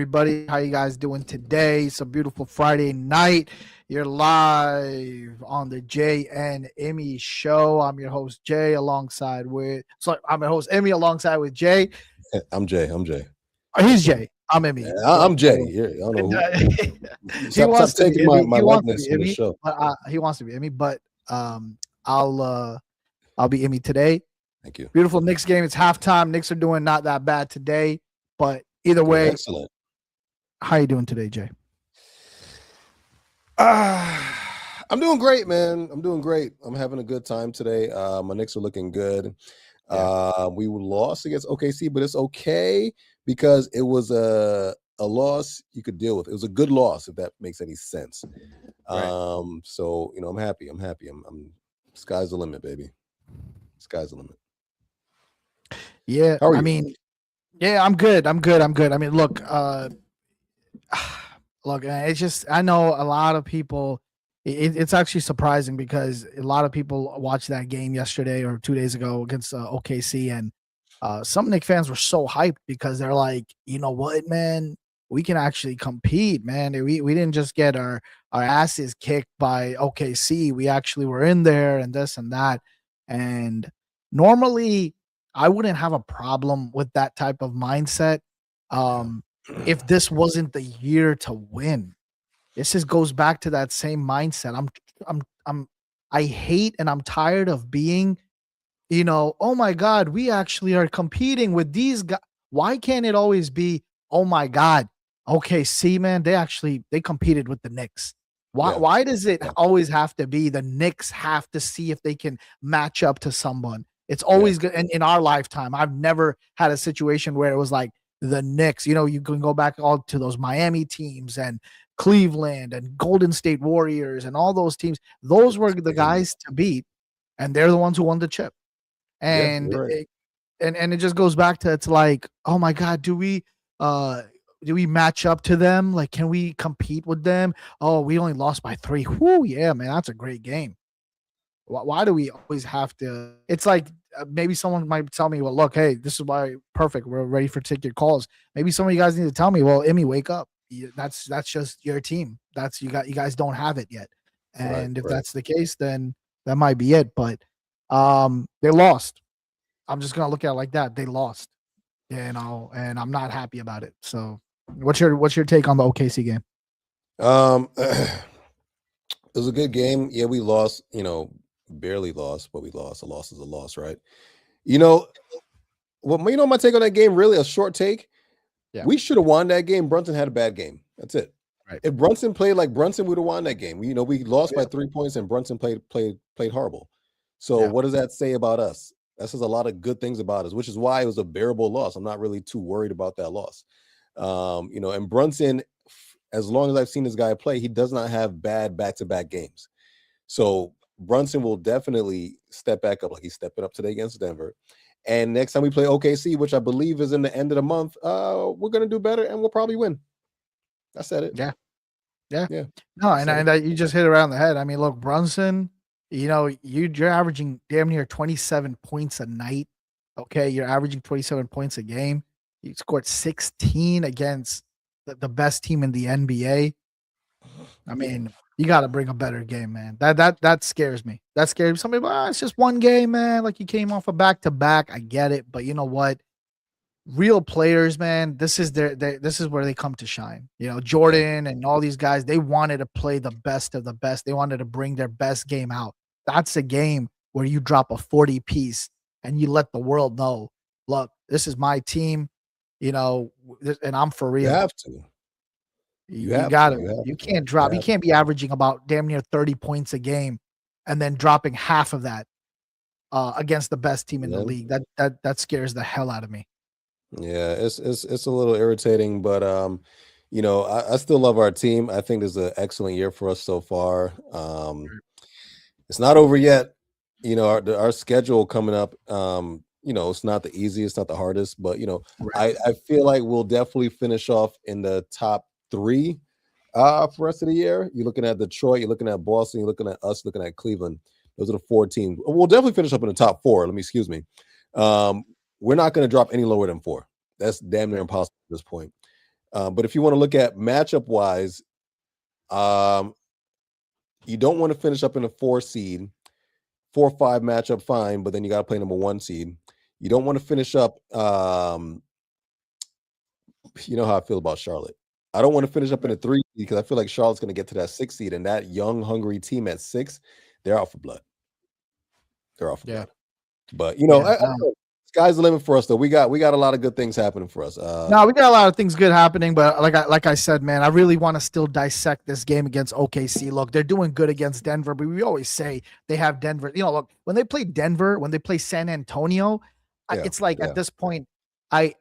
everybody? How you guys doing today? It's a beautiful Friday night. You're live on the Jay and Immi Show. I'm your host Jay, I'm your host Immi alongside with Jay. I'm Jay. I'm Jay. He's Jay. I'm Immi. I'm Jay. Yeah, I don't know who. He wants Stop to be taking my Immi. He wants to likeness be on the Immi. show. But he wants to be Immi. But I'll be Immi today. Thank you. Beautiful Knicks game. It's halftime. Knicks are doing not that bad today, but either way, excellent. How you doing today, Jay? I'm doing great, man. I'm doing great. I'm having a good time today. My Knicks are looking good. We lost against OKC, but it's okay because it was a loss you could deal with. It was a good loss, if that makes any sense. Right. So I'm happy. I'm sky's the limit, baby. Sky's the limit. Yeah, I mean, yeah, I'm good. I mean, look, it's just, I know a lot of people, it's actually surprising because a lot of people watched that game yesterday or 2 days ago against OKC, and some Knicks fans were so hyped because they're like, you know what, man, we can actually compete, man. We didn't just get our asses kicked by OKC. We actually were in there and this and that. And normally I wouldn't have a problem with that type of mindset. If this wasn't the year to win. This just goes back to that same mindset. I hate and I'm tired of being, oh my God, we actually are competing with these guys. Why can't it always be, oh my God, okay, see, man, they competed with the Knicks. Why does it always have to be the Knicks have to see if they can match up to someone? It's always good. And in our lifetime, I've never had a situation where it was like the Knicks, you can go back all to those Miami teams and Cleveland and Golden State Warriors and all those teams. Those were the guys to beat, and they're the ones who won the chip. And it just goes back to, it's like, oh my God, do we match up to them? Like, can we compete with them? Oh, we only lost by 3. Whoo, yeah, man, that's a great game. Why do we always have to? It's like maybe someone might tell me, well, look, hey, this is why perfect. We're ready for ticket calls. Maybe some of you guys need to tell me, well, Immi, wake up. That's just your team. You guys don't have it yet. And if that's the case, then that might be it. But they lost. I'm just gonna look at it like that. They lost, and I'm not happy about it. So what's your take on the OKC game? It was a good game. Yeah, we lost, barely lost, but we lost. A loss is a loss, right? My take on that game, really a short take. Yeah. We should have won that game. Brunson had a bad game. That's it. Right. If Brunson played like Brunson, we would have won that game. We lost by 3 points, and Brunson played horrible. So what does that say about us? That says a lot of good things about us, which is why it was a bearable loss. I'm not really too worried about that loss. And Brunson, as long as I've seen this guy play, he does not have bad back-to-back games. So Brunson will definitely step back up like he's stepping up today against Denver. And next time we play OKC, which I believe is in the end of the month, we're going to do better and we'll probably win. I said it. Yeah. No, and you just hit around the head. I mean, look, Brunson, you're averaging damn near 27 points a night. Okay, you're averaging 27 points a game. You scored 16 against the best team in the NBA. I mean, you got to bring a better game, man. That scares me. That scares me. Somebody, it's just one game, man. Like you came off a back-to-back. I get it, but you know what? Real players, man. This is this is where they come to shine. Jordan and all these guys. They wanted to play the best of the best. They wanted to bring their best game out. That's a game where you drop a 40 piece and you let the world know, look, this is my team. And I'm for real. You have to. You can't drop. You can't be averaging about damn near 30 points a game and then dropping half of that against the best team in the league. That scares the hell out of me. Yeah, it's a little irritating, but I still love our team. I think this is an excellent year for us so far. It's not over yet. Our schedule coming up. It's not the easiest, not the hardest, but I feel like we'll definitely finish off in the top 3 for the rest of the year. You're looking at Detroit, you're looking at Boston, you're looking at us, looking at Cleveland. Those are the 4 teams. We'll definitely finish up in the top 4. Excuse me. We're not going to drop any lower than 4. That's damn near impossible at this point. But if you want to look at matchup wise, you don't want to finish up in a 4 seed, 4-5 matchup, fine, but then you got to play number 1 seed. You don't want to finish up. You know how I feel about Charlotte. I don't want to finish up in a 3 seed because I feel like Charlotte's going to get to that 6 seed, and that young, hungry team at 6, they're out for blood. They're out for blood. But I don't know. Sky's the limit for us, though. We got a lot of good things happening for us. No, we got a lot of things good happening, but like I said, man, I really want to still dissect this game against OKC. Look, they're doing good against Denver, but we always say they have Denver. Look, when they play Denver, when they play San Antonio, it's like at this point, I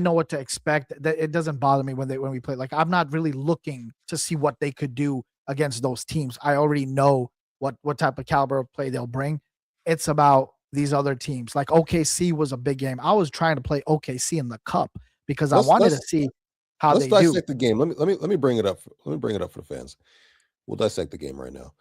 know what to expect. That it doesn't bother me when we play. Like, I'm not really looking to see what they could do against those teams. I already know what type of caliber of play they'll bring. It's about these other teams. Like OKC was a big game. I was trying to play OKC in the cup because I wanted to see how they do. Let's dissect the game. Let me bring it up. Let me bring it up for the fans. We'll dissect the game right now.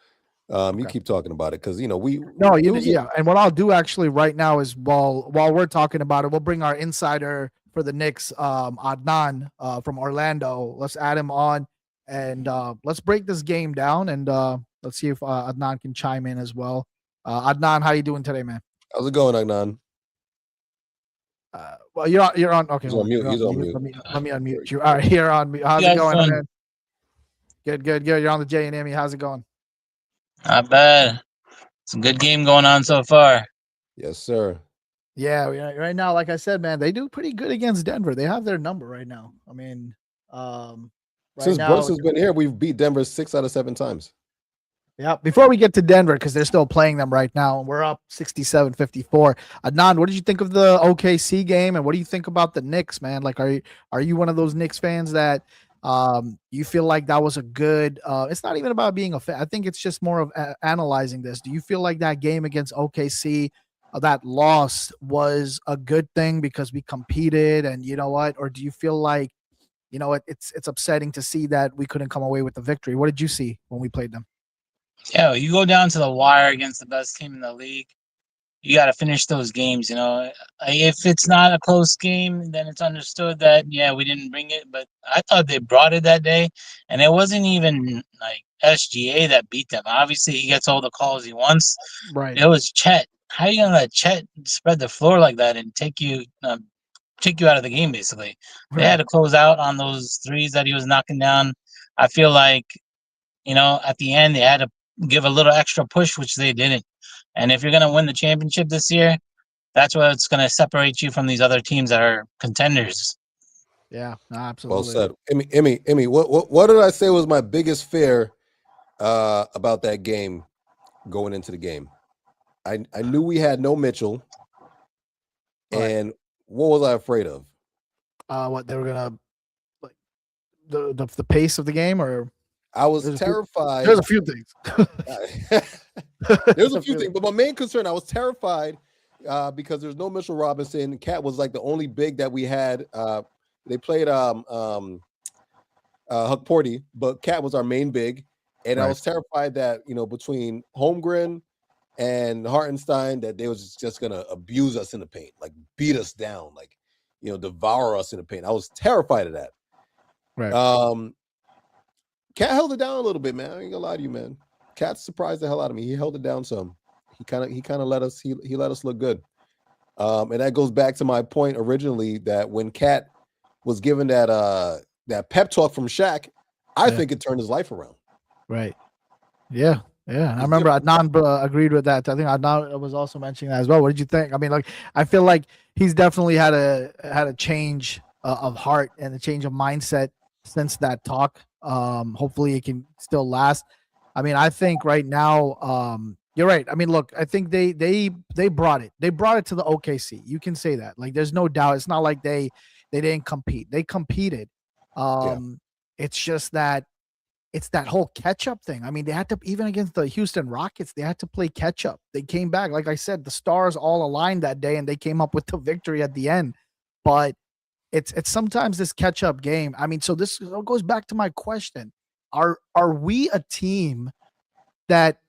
You keep talking about it because And what I'll do actually right now is while we're talking about it, we'll bring our insider for the Knicks, Adnan from Orlando. Let's add him on and let's break this game down and let's see if Adnan can chime in as well. Adnan, how you doing today, man? How's it going, Adnan? Well, you're on. Okay, he's on mute. He's on mute. Let me unmute you. All right, you're on mute. How's it going, man? Good. You're on the Jay and Immi. How's it going? Not bad. It's a good game going on so far. Yes, sir. Yeah, right now, like I said, man, they do pretty good against Denver. They have their number right now. I mean, since Brunson's been here, we've beat Denver 6 out of 7 times. Yeah, before we get to Denver, because they're still playing them right now, and we're up 67-54. Adnan, what did you think of the OKC game, and what do you think about the Knicks, man? Like, are you one of those Knicks fans that you feel like that was a good? It's not even about being a fan. I think it's just more of analyzing this. Do you feel like that game against OKC, that loss, was a good thing because we competed, and you know what? Or do you feel like, it's upsetting to see that we couldn't come away with the victory? What did you see when we played them? Yeah, you go down to the wire against the best team in the league. You got to finish those games, If it's not a close game, then it's understood that, we didn't bring it. But I thought they brought it that day. And it wasn't even like SGA that beat them. Obviously, he gets all the calls he wants. Right. It was Chet. How are you going to let Chet spread the floor like that and take you out of the game, basically? Right. They had to close out on those threes that he was knocking down. I feel like, at the end, they had to give a little extra push, which they didn't. And if you're going to win the championship this year, that's what's going to separate you from these other teams that are contenders. Yeah, absolutely. Well said. Immi, what did I say was my biggest fear about that game going into the game? I knew we had no Mitchell. Right. And what was I afraid of? What they were going to, like, the pace of the game, or? I was terrified. There's a few things. There's a few things, but my main concern, I was terrified because there's no Mitchell Robinson. Cat was like the only big that we had. They played Huck Porty, but Cat was our main big, and right. I was terrified that between Holmgren and Hartenstein that they was just gonna abuse us in the paint, like beat us down, like devour us in the paint. I was terrified of that. Right. Cat held it down a little bit, man. I ain't gonna lie to you, man. Cat surprised the hell out of me. He held it down some. He kind of let us. He let us look good. And that goes back to my point originally that when Cat was given that pep talk from Shaq, I think it turned his life around. Right. Yeah. I remember Adnan agreed with that. I think Adnan was also mentioning that as well. What did you think? I mean, like, I feel like he's definitely had a change of heart and a change of mindset since that talk. Hopefully it can still last. I mean, I think right now, you're right. I mean, look, I think they brought it. They brought it to the OKC. You can say that. Like, there's no doubt. It's not like they didn't compete. They competed. It's just that it's that whole catch-up thing. I mean, they had to, even against the Houston Rockets, they had to play catch-up. They came back. Like I said, the stars all aligned that day, and they came up with the victory at the end. But it's sometimes this catch-up game. I mean, so this goes back to my question. Are we a team that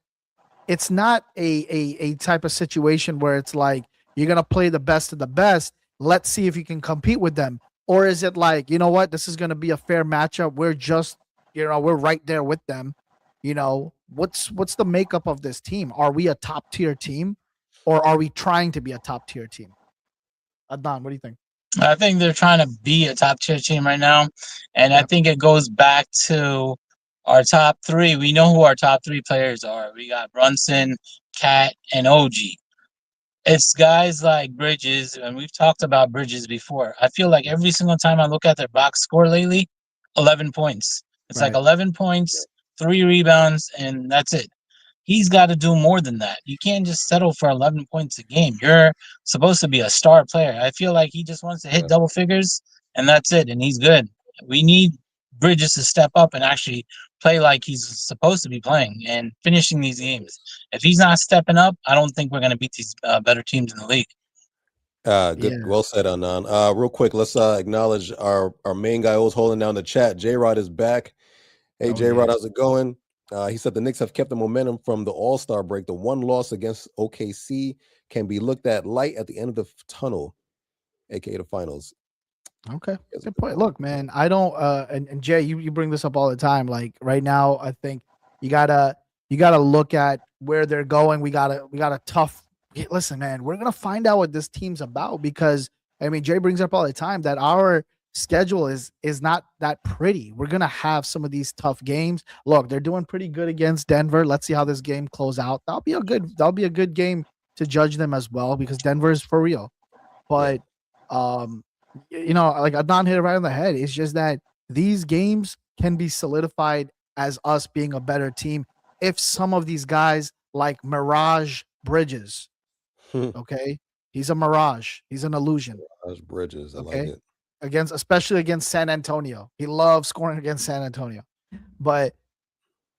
it's not a type of situation where it's like you're going to play the best of the best, let's see if you can compete with them? Or is it like, you know what, this is going to be a fair matchup? We're just, we're right there with them. What's the makeup of this team? Are we a top tier team, or are we trying to be a top tier team? Adnan, what do you think? I think they're trying to be a top tier team right now, and Yeah. I think it goes back to our top three. We know who our top three players are. We got Brunson, Cat, and OG. It's guys like Bridges, and we've talked about Bridges before. I feel like every single time I look at their box score lately, 11 points. It's like Right. 11 points, 3 rebounds, and that's it. He's got to do more than that. You can't just settle for 11 points a game. You're supposed to be a star player. I feel like he just wants to hit double figures, and that's it, and he's good. We need Bridges to step up and actually play like he's supposed to be playing and finishing these games. If he's not stepping up, I don't think we're going to beat these better teams in the league. Good. Yeah. Well said, Anan. Real quick, let's acknowledge our main guy who's holding down the chat. J-Rod is back. Hey, Oh, J-Rod, yeah. how's it going? He said the Knicks have kept the momentum from the All-Star break. The one loss against OKC can be looked at light at the end of the tunnel, aka the finals. Okay. Good point. Look, man, I don't and Jay, you bring this up all the time. Like right now, I think you gotta look at where they're going. We got a tough listen, man, we're gonna find out what this team's about, because I mean Jay brings up all the time that our schedule is not that pretty. We're gonna have some of these tough games. Look, they're doing pretty good against Denver. Let's see how this game close out. That'll be a good game to judge them as well, because Denver is for real. But like Adnan hit it right on the head. It's just that these games can be solidified as us being a better team if some of these guys like Mirage Bridges, okay, he's a mirage, he's an illusion. Mirage Bridges, I like Okay, it. especially against San Antonio, he loves scoring against San Antonio. But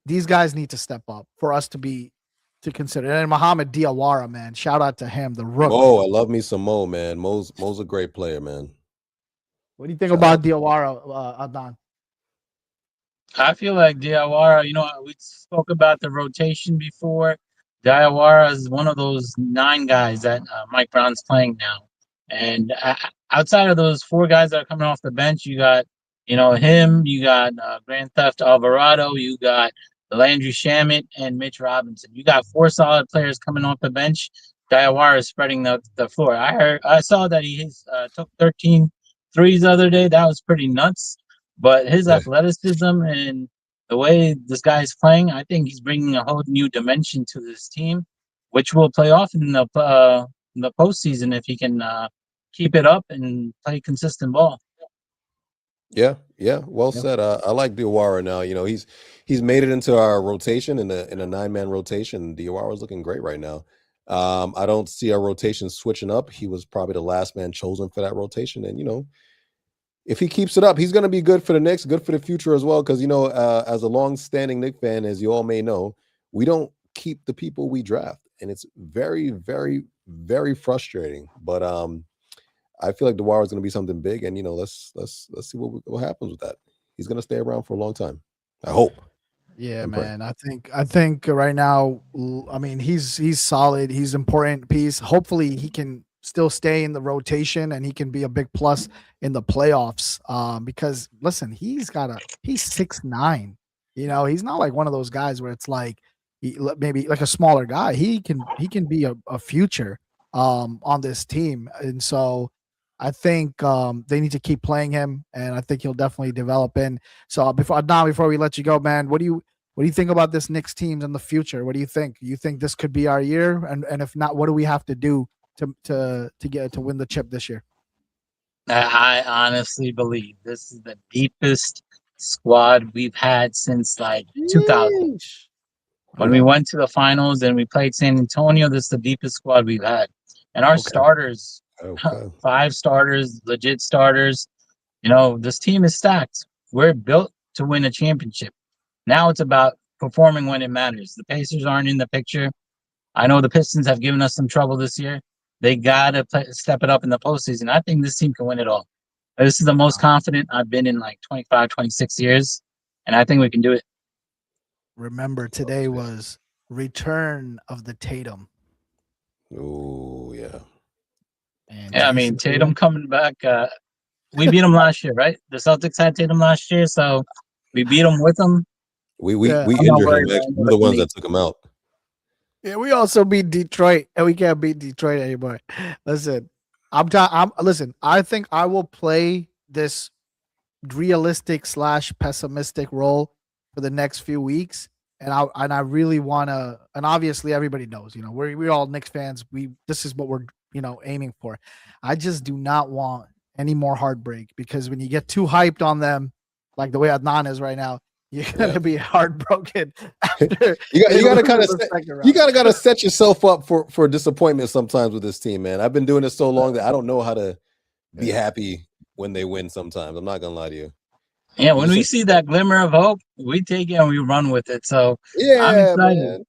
these guys need to step up for us to consider. And Mohamed Diawara, man, shout out to him, the rookie. Mo, I love me some Mo, man. Mo's a great player, man. What do you think about Diawara, Adnan? I feel like Diawara, we spoke about the rotation before. Diawara is one of those 9 guys that Mike Brown's playing now. And outside of those 4 guys that are coming off the bench, you got, him, you got Grand Theft Alvarado, you got Landry Shamet, and Mitch Robinson. You got 4 solid players coming off the bench. Diawara is spreading the floor. I saw that he took 13 threes the other day. That was pretty nuts. But his athleticism and the way this guy is playing, I think he's bringing a whole new dimension to this team, which will play off in the postseason if he can keep it up and play consistent ball. Yeah. Well said. I like Diawara now. He's made it into our rotation in a 9-man rotation. Diawara's looking great right now. I don't see our rotation switching up. He was probably the last man chosen for that rotation, and if he keeps it up, he's going to be good for the Knicks, good for the future as well. Because as a long-standing Knicks fan, as you all may know, we don't keep the people we draft, and it's very, very, very frustrating. But I feel like Diawara is going to be something big, and let's see what happens with that. He's going to stay around for a long time, I hope. Yeah, man. I think right now, I mean, he's solid. He's an important piece. Hopefully, he can still stay in the rotation and he can be a big plus in the playoffs. Because listen, he's 6'9". He's not like one of those guys where it's like maybe like a smaller guy. He can be a future on this team, and so I think they need to keep playing him, and I think he'll definitely develop in. So before we let you go, man, what do you think about this Knicks teams in the future? What do you think? You think this could be our year? And if not, what do we have to do to win the chip this year? I honestly believe this is the deepest squad we've had since like 2000. When we went to the finals and we played San Antonio, this is the deepest squad we've had. And our starters, 5 starters, legit starters. This team is stacked. We're built to win a championship. Now it's about performing when it matters. The Pacers aren't in the picture. I know the Pistons have given us some trouble this year. They got to step it up in the postseason. I think this team can win it all. This is the most confident I've been in like 25, 26 years, and I think we can do it. Remember, today was return of the Tatum. Oh, yeah. And I mean, Tatum coming back. we beat them last year, right? The Celtics had Tatum last year, so we beat them with them. We Yeah. we I'm not injured him. worried about Actually, we're the ones that took him out. Yeah, we also beat Detroit, and we can't beat Detroit anymore. Listen, listen. I think I will play this realistic / pessimistic role for the next few weeks, and I really want to. And obviously, everybody knows, we're all Knicks fans. This is what we're aiming for. I just do not want any more heartbreak, because when you get too hyped on them, like the way Adnan is right now, you're gonna be heartbroken after. you gotta set yourself up for disappointment sometimes with this team, man. I've been doing this so long that I don't know how to be happy when they win. Sometimes I'm not gonna lie to you. Yeah, when we see that glimmer of hope, we take it and we run with it. So I'm yeah, excited. man.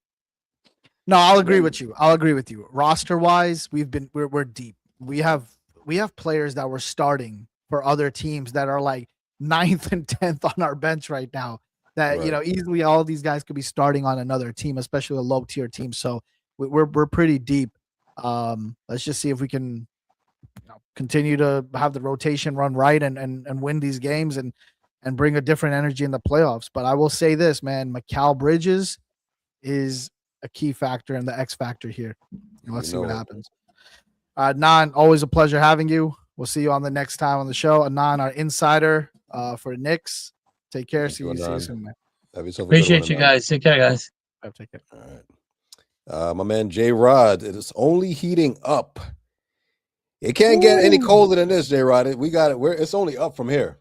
No, I'll agree with you. Roster wise, we're deep. We have players that we're starting for other teams that are like 9th and 10th on our bench right now. That easily all these guys could be starting on another team, especially a low tier team. So we're pretty deep. Let's just see if we can continue to have the rotation run right and win these games and bring a different energy in the playoffs. But I will say this, man, Mikal Bridges is a key factor and the X factor here. Let's see what happens. Nan, always a pleasure having you. We'll see you on the next time on the show. Anan, our insider for Knicks. Take care. See you soon, man. Appreciate you guys. Take care, guys. Take care. All right. My man J Rod, it is only heating up. It can't get any colder than this, J Rod. We got it. It's only up from here.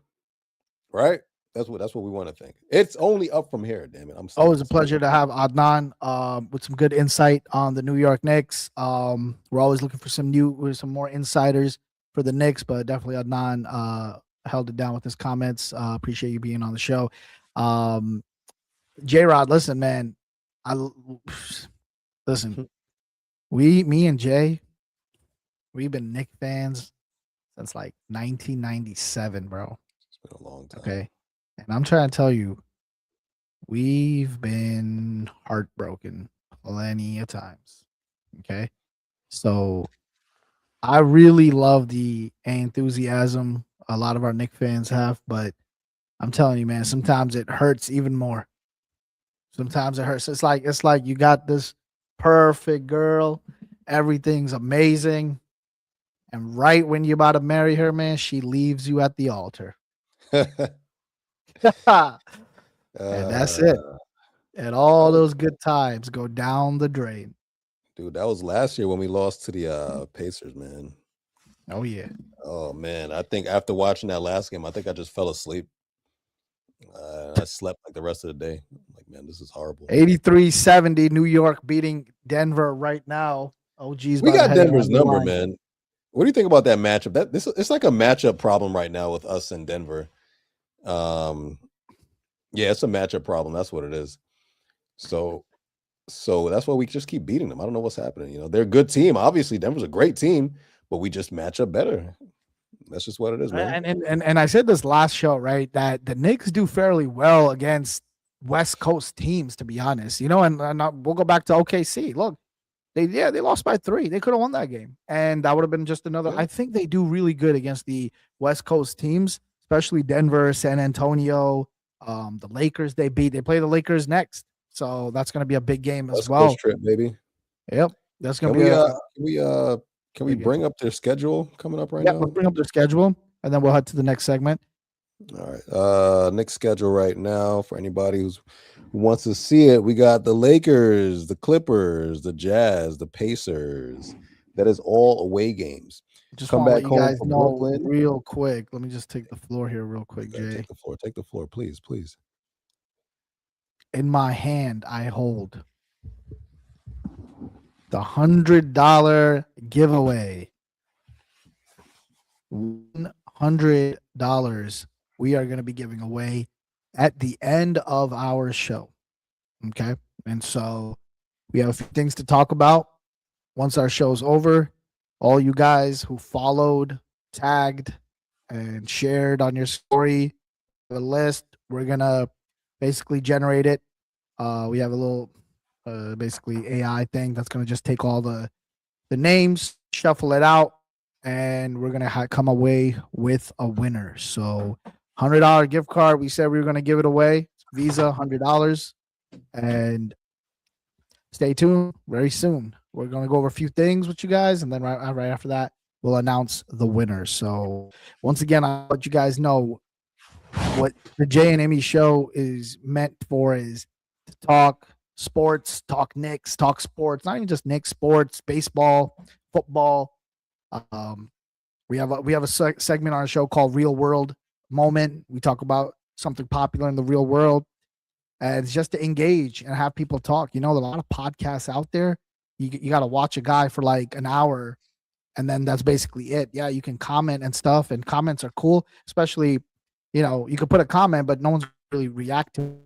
Right? That's what we want to think. It's only up from here, damn it. Always a pleasure to have Adnan with some good insight on the New York Knicks. We're always looking for some more insiders for the Knicks, but definitely Adnan held it down with his comments. Appreciate you being on the show. J-Rod, listen, man. Me and Jay, we've been Knicks fans since like 1997, bro. It's been a long time. Okay. And I'm trying to tell you, we've been heartbroken plenty of times. Okay. So I really love the enthusiasm a lot of our Knicks fans have, but I'm telling you, man, sometimes it hurts even more. Sometimes it hurts. It's like you got this perfect girl, everything's amazing, and right when you're about to marry her, man, she leaves you at the altar. And that's it. And all those good times go down the drain. Dude, that was last year when we lost to the Pacers, man. Oh, yeah. Oh, man. I think after watching that last game, I think I just fell asleep. I slept like the rest of the day. I'm like, man, this is horrible. 83-70, New York beating Denver right now. Oh, geez. We got Denver's number, man. What do you think about that matchup? It's like a matchup problem right now with us and Denver. Yeah, it's a matchup problem. That's what it is. So that's why we just keep beating them. I don't know what's happening. They're a good team. Obviously, Denver's a great team, but we just match up better. That's just what it is, man. And I said this last show, right? That the Knicks do fairly well against West Coast teams, to be honest. And we'll go back to OKC. Look, they lost by 3. They could have won that game, and that would have been just another. Yeah. I think they do really good against the West Coast teams, especially Denver, San Antonio, the Lakers. They play the Lakers next, so that's going to be a big game as well. Coast trip, baby. Yep, that's going to be. Can we bring up their schedule coming up right now? We'll bring up their schedule, and then we'll head to the next segment. All right. Next schedule right now for anybody who wants to see it. We got the Lakers, the Clippers, the Jazz, the Pacers. That is all away games. Just come back home from Brooklyn real quick. Let me just take the floor here real quick, Jay. Take the floor, please. In my hand, I hold the $100 giveaway. $100 we are going to be giving away at the end of our show. Okay. And so we have a few things to talk about once our show's over. All you guys who followed, tagged, and shared on your story, the list, we're going to basically generate it. We have a little basically AI thing that's going to just take all the names, shuffle it out, and we're gonna come away with a winner. So, $100 gift card. We said we were gonna give it away. Visa, $100, and stay tuned. Very soon, we're gonna go over a few things with you guys, and then right after that, we'll announce the winner. So, once again, I'll let you guys know what the Jay and Immi Show is meant for is to talk sports, talk Knicks, talk sports, not even just Knicks, sports, baseball, football. We have a segment on our show called Real World Moment. We talk about something popular in the real world, and it's just to engage and have people talk. You know, a lot of podcasts out there. You got to watch a guy for like an hour, and then that's basically it. Yeah, you can comment and stuff, and comments are cool, especially, you know, you could put a comment, but no one's really reacting,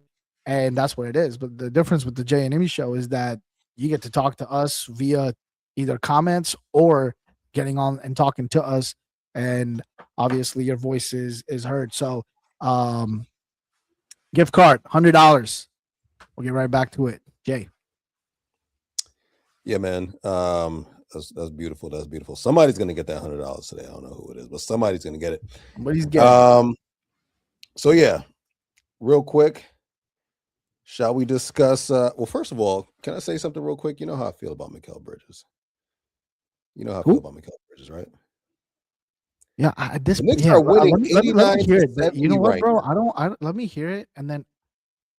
and that's what it is. But the difference with the Jay and Immi Show is that you get to talk to us via either comments or getting on and talking to us, and obviously your voice is heard. So, gift card, $100. We'll get right back to it, Jay. Yeah, man. That's beautiful. That's beautiful. Somebody's gonna get that $100 today. I don't know who it is, but somebody's gonna get it. Somebody's getting. So yeah, real quick, shall we discuss? Well, first of all, can I say something real quick? You know how I feel about Mikal Bridges. You know how I feel about Mikal Bridges, right? Yeah, the Knicks are winning. Let me hear it. You know what, bro? Let me hear it, and then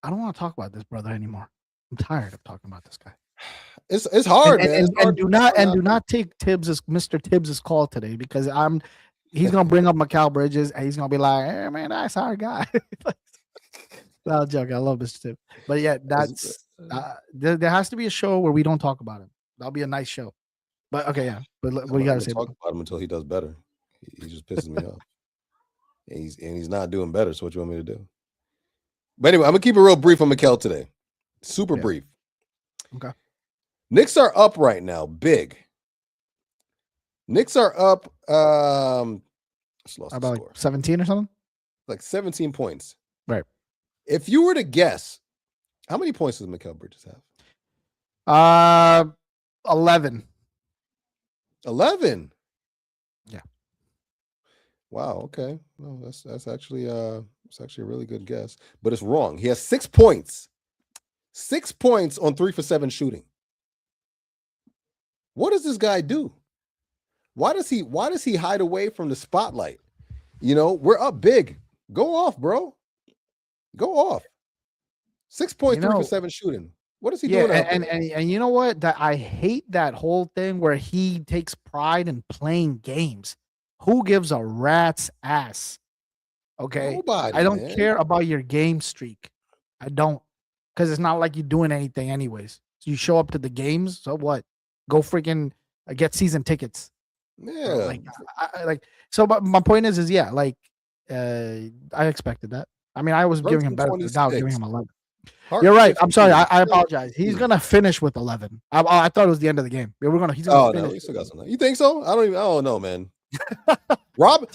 I don't want to talk about this brother anymore. I'm tired of talking about this guy. It's hard, man. And do not take Mr. Tibbs's call today, because he's gonna bring up Mikal Bridges and he's gonna be like, "Hey man, that's our guy." No joke. I love Mr. Tibbs, but yeah, that's there has to be a show where we don't talk about him. That'll be a nice show. But okay, yeah. But what you gotta say? Talk about him until he does better. He just pisses me off, and he's not doing better. So what you want me to do? But anyway, I'm gonna keep it real brief on Mikal today. Super brief. Okay. Knicks are up right now, big. Knicks are up. About like 17 or something. Like 17 points. Right. If you were to guess, how many points does Mikal Bridges have? 11. 11. Yeah. Wow. Okay. Well, that's actually a really good guess, but it's wrong. He has 6 points. 6 points on 3 for 7 shooting. What does this guy do? Why does he hide away from the spotlight? You know, we're up big. Go off, bro. Go off. 6 points, 3 for 7 shooting. What is he doing? And you know what? That I hate that whole thing where he takes pride in playing games. Who gives a rat's ass? Okay. Nobody, I don't care about your game streak. I don't, because it's not like you're doing anything anyways. So you show up to the games. So what? Go freaking get season tickets. Yeah. So. But my point is yeah, like I expected that. I mean, I was giving him better without giving him 11. You're right. I'm sorry. I apologize. He's gonna finish with 11. I thought it was the end of the game. He's gonna finish. No, he still got something. You think so? I don't know, man.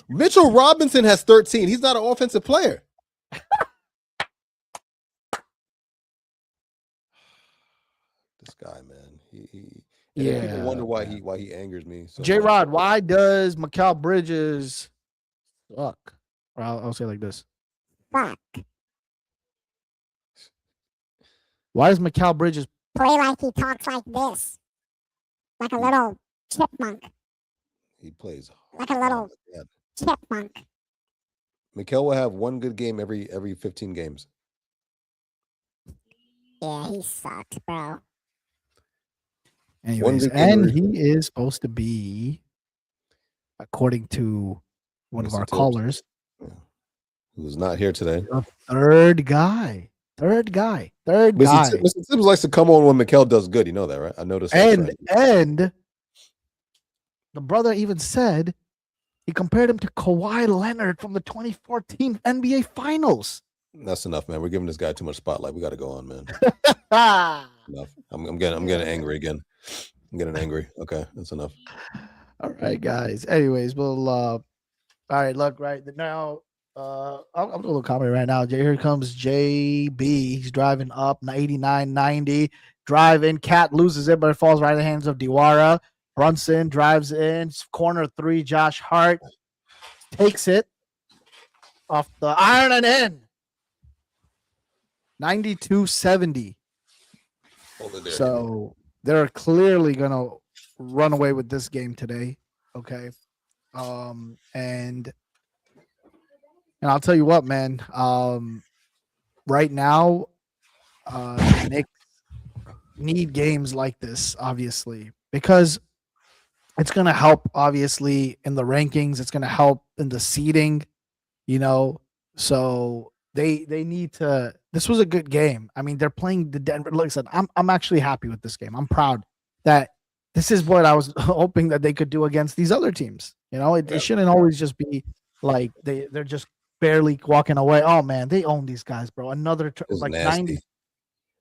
Mitchell Robinson has 13. He's not an offensive player. This guy, man. People wonder why he angers me. So J Rod, why does Mikal Bridges suck? Or I'll say it like this. Fuck. Why does Mikal Bridges play like he talks like this? Like a little chipmunk. He plays like a little chipmunk. Mikal will have one good game every 15 games. Yeah, he sucks, bro. Anyways, and he is supposed to be, according to one of our callers, who's not here today, third guy. Mr. Tibbs likes to come on when Mikal does good. You know that, right? I noticed. And the brother even said he compared him to Kawhi Leonard from the 2014 NBA Finals. That's enough, man. We're giving this guy too much spotlight. We got to go on, man. Enough. I'm getting angry again. I'm getting angry. Okay, that's enough. All right, guys. Anyways, we'll all right. Look, right now, I'm doing a little comment right now. Here comes JB. He's driving up 89-90. Driving. Cat loses it, but it falls right in the hands of Diwara. Brunson drives in, corner 3. Josh Hart takes it off the iron and in. 92-70. So they're clearly gonna run away with this game today. Okay. And I'll tell you what, man. Right now, the Knicks need games like this, obviously, because it's gonna help, obviously, in the rankings. It's gonna help in the seeding, So they need to. This was a good game. I mean, they're playing the Denver. Listen, I'm actually happy with this game. I'm proud that this is what I was hoping that they could do against these other teams. It shouldn't always just be like they're just barely walking away. Oh man, they own these guys, bro. Another like nasty.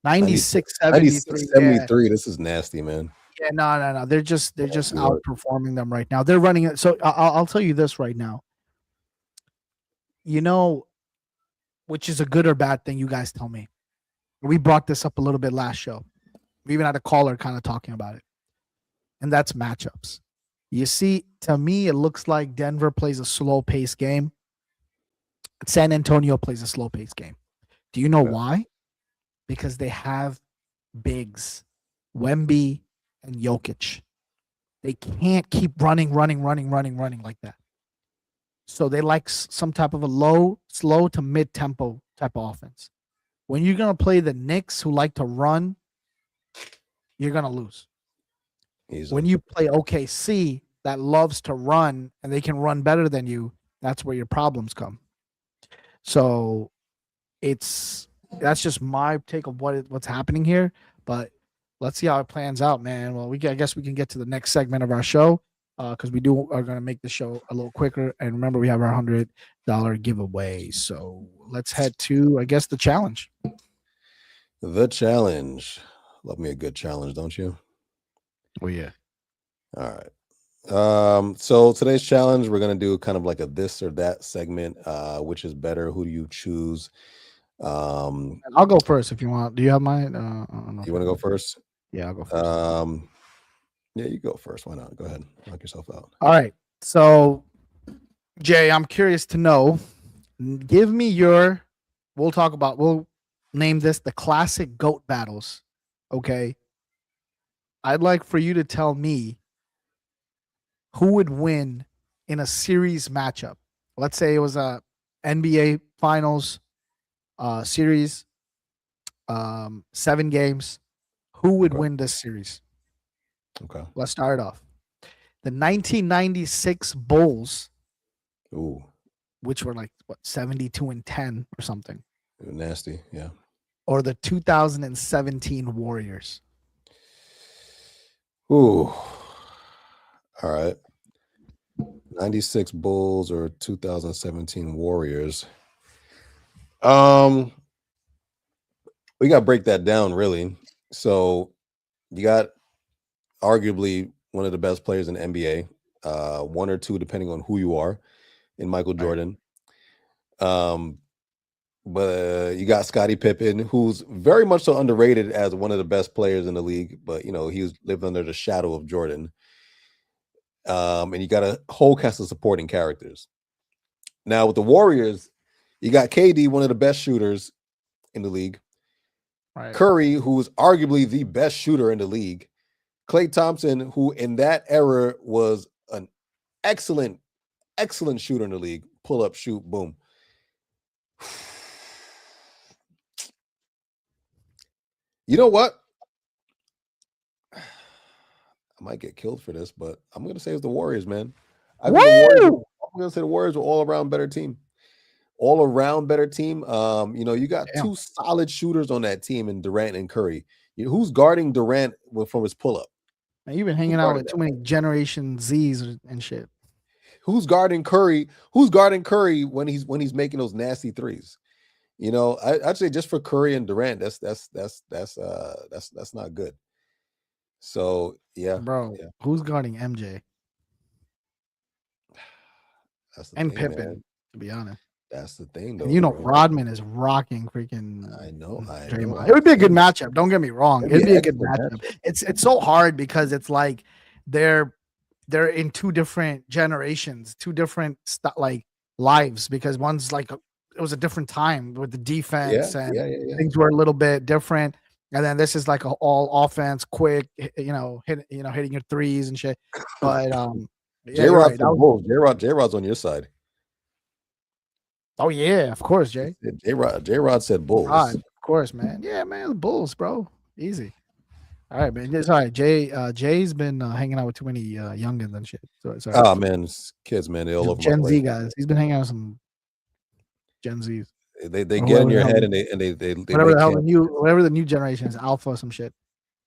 96, 73. 73. This is nasty, man. Yeah, no. They're just outperforming them right now. They're running it. So I'll tell you this right now. Which is a good or bad thing, you guys tell me. We brought this up a little bit last show. We even had a caller kind of talking about it. And that's matchups. You see, to me, it looks like Denver plays a slow-paced game. San Antonio plays a slow-paced game. Do you know why? Because they have bigs, Wemby and Jokic. They can't keep running like that. So they like some type of a slow to mid-tempo type of offense. When you're going to play the Knicks who like to run, you're going to lose. When you play OKC that loves to run and they can run better than you, that's where your problems come. So that's just my take of what's happening here. But let's see how it plans out, man. Well, I guess we can get to the next segment of our show. Because we are going to make the show a little quicker. And remember, we have our $100 giveaway. So let's head to, I guess, the challenge. The challenge. Love me a good challenge, don't you? Oh, yeah. All right. So today's challenge, we're going to do kind of like a this or that segment. Which is better? Who do you choose? I'll go first if you want. Do you have mine? You want to go first? Yeah, I'll go first. Yeah, you go first. Why not? Go ahead. Knock yourself out. All right. So, Jay, I'm curious to know. Give me we'll name this the classic GOAT battles. Okay. I'd like for you to tell me who would win in a series matchup. Let's say it was a NBA Finals series, 7 games. Who would win this series? Okay. Let's start off. The 1996 Bulls, which were like 72-10 or something. Nasty, yeah. Or the 2017 Warriors. Ooh. All right. 96 Bulls or 2017 Warriors. We got to break that down, really. So you got arguably one of the best players in the NBA, one or two, depending on who you are, in Michael Jordan. But you got Scottie Pippen, who's very much so underrated as one of the best players in the league, but he lived under the shadow of Jordan. And you got a whole cast of supporting characters. Now with the Warriors, you got KD, one of the best shooters in the league. Right. Curry, who is arguably the best shooter in the league. Klay Thompson, who in that era was an excellent shooter in the league. Pull up, shoot, boom. You know what? I might get killed for this, but I'm going to say it's the Warriors, man. I'm going to say the Warriors are all-around better team. All-around better team. You got two solid shooters on that team in Durant and Curry. Who's guarding Durant from his pull-up? Man, you've been hanging out with too many Generation Zs and shit. Who's guarding Curry? Who's guarding Curry when he's making those nasty threes? I'd say just for Curry and Durant, that's not good. So yeah, bro. Yeah. Who's guarding MJ? And thing, Pippen, man. To be honest. That's the thing, though. Rodman is rocking freaking. I know. It would be a good matchup. Don't get me wrong. It'd be a good matchup. It's so hard because it's like they're in two different generations, two different like lives, because one's like it was a different time with the defense and things were a little bit different. And then this is like all offense, quick, hitting your threes and shit. But J-Rod said Bulls. J-Rod's on your side. Oh yeah, of course, Jay. J-Rod said Bulls. Of course, man. Yeah, man, the Bulls, bro. Easy. All right, man. It's all right. Jay's been hanging out with too many youngins and shit. So it's all right. Oh man, kids, man, they all over Gen Z guys. He's been hanging out with some Gen Zs. They get in your head and they whatever the new generation is, alpha or some shit.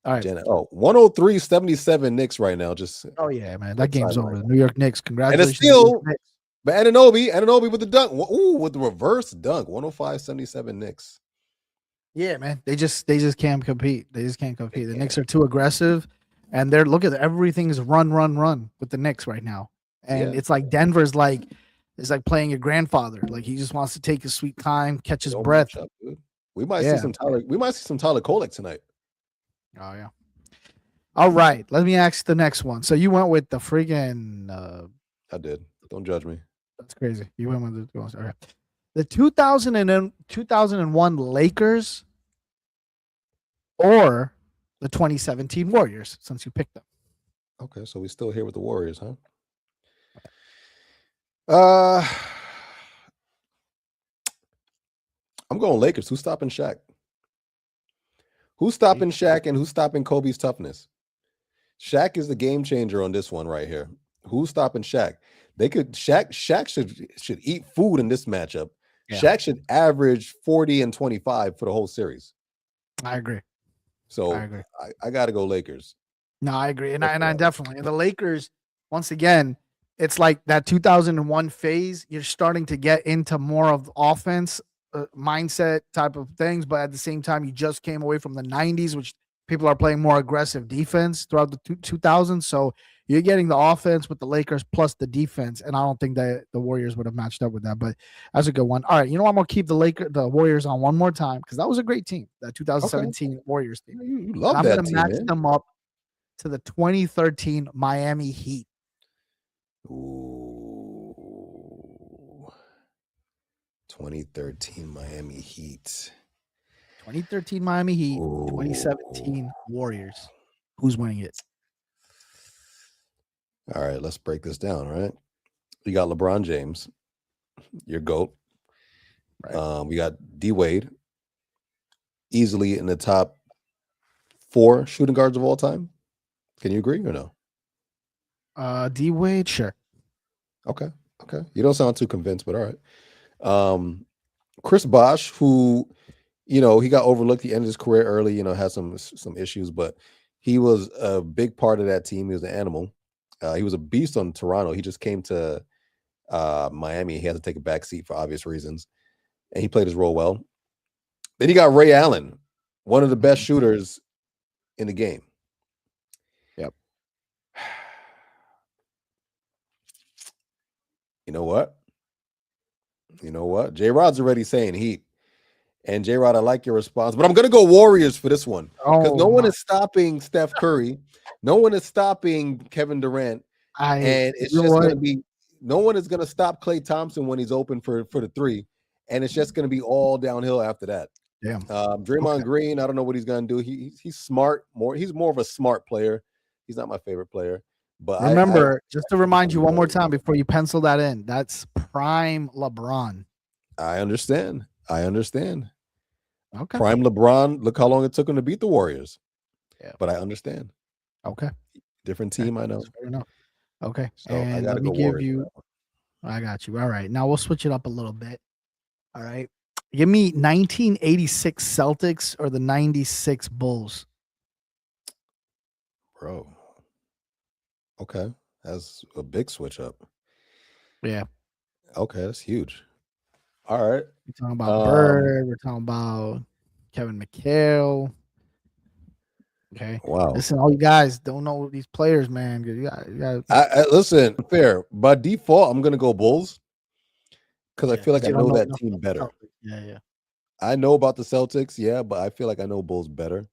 All right. 103-77 Knicks right now. Oh yeah, man. That game's over. The New York Knicks. Congratulations. And it's still, but Anunoby with the dunk. Ooh, with the reverse dunk. 105-77 Knicks. Yeah, man. They just can't compete. They just can't compete. The Knicks are too aggressive, and they're everything's run with the Knicks right now. And it's like Denver's it's like playing your grandfather. Like he just wants to take his sweet time, catch his breath. We might see some Tyler. We might see some Tyler Kolek tonight. Oh yeah. All right. Let me ask the next one. So you went with the friggin' I did. Don't judge me. That's crazy. You went with the all right. The 2001 Lakers or the 2017 Warriors, since you picked them. Okay, so we still here with the Warriors, huh? I'm going Lakers. Who's stopping Shaq? Who's stopping Shaq and who's stopping Kobe's toughness? Shaq is the game changer on this one right here. Who's stopping Shaq? Shaq should eat food in this matchup. Yeah. Shaq should average 40 and 25 for the whole series. I agree. So I got to go Lakers. No, I agree. And I definitely. And the Lakers, once again, it's like that 2001 phase. You're starting to get into more of offense mindset type of things. But at the same time, you just came away from the 90s, which people are playing more aggressive defense throughout the 2000s. So you're getting the offense with the Lakers plus the defense. And I don't think that the Warriors would have matched up with that. But that's a good one. All right. You know, I'm going to keep the Warriors on one more time because that was a great team, that 2017 Warriors team. You love that I'm going to match man. them up to the 2013 Miami Heat. Ooh. 2013 Miami Heat. 2013 Miami Heat, 2017 Warriors. Who's winning it? All right, let's break this down, right? You got LeBron James, your GOAT. Right. We got D Wade, easily in the top 4 shooting guards of all time. Can you agree or no? D Wade, sure. Okay. You don't sound too convinced, but all right. Chris Bosh, who, he got overlooked. He ended his career early, had some issues, but he was a big part of that team. He was an animal. He was a beast on Toronto. He just came to Miami. He had to take a back seat for obvious reasons, and he played his role well. Then you got Ray Allen, one of the best shooters in the game. Yep. You know what? J-Rod's already saying Heat. And J-Rod, I like your response, but I'm going to go Warriors for this one because no one is stopping Steph Curry. No one is stopping Kevin Durant. And it's just going to be no one is going to stop Klay Thompson when he's open for the 3. And it's just going to be all downhill after that. Yeah. Draymond Green, I don't know what he's going to do. He's smart. He's more of a smart player. He's not my favorite player. But remember, just to remind you one more time before you pencil that in, that's prime LeBron. I understand. Okay. Prime LeBron, look how long it took him to beat the Warriors. Yeah. But I understand. Okay. Different team, I know. Okay. So and let me give you. I got you. All right. Now we'll switch it up a little bit. All right. Give me 1986 Celtics or the 96 Bulls. Bro. Okay. That's a big switch up. Yeah. Okay. That's huge. All right. We're talking about Bird. We're talking about Kevin McHale. Okay. Wow. Listen, all you guys don't know these players, man. You got listen, fair. By default, I'm gonna go Bulls because I feel like I know that team better. Yeah. I know about the Celtics, but I feel like I know Bulls better.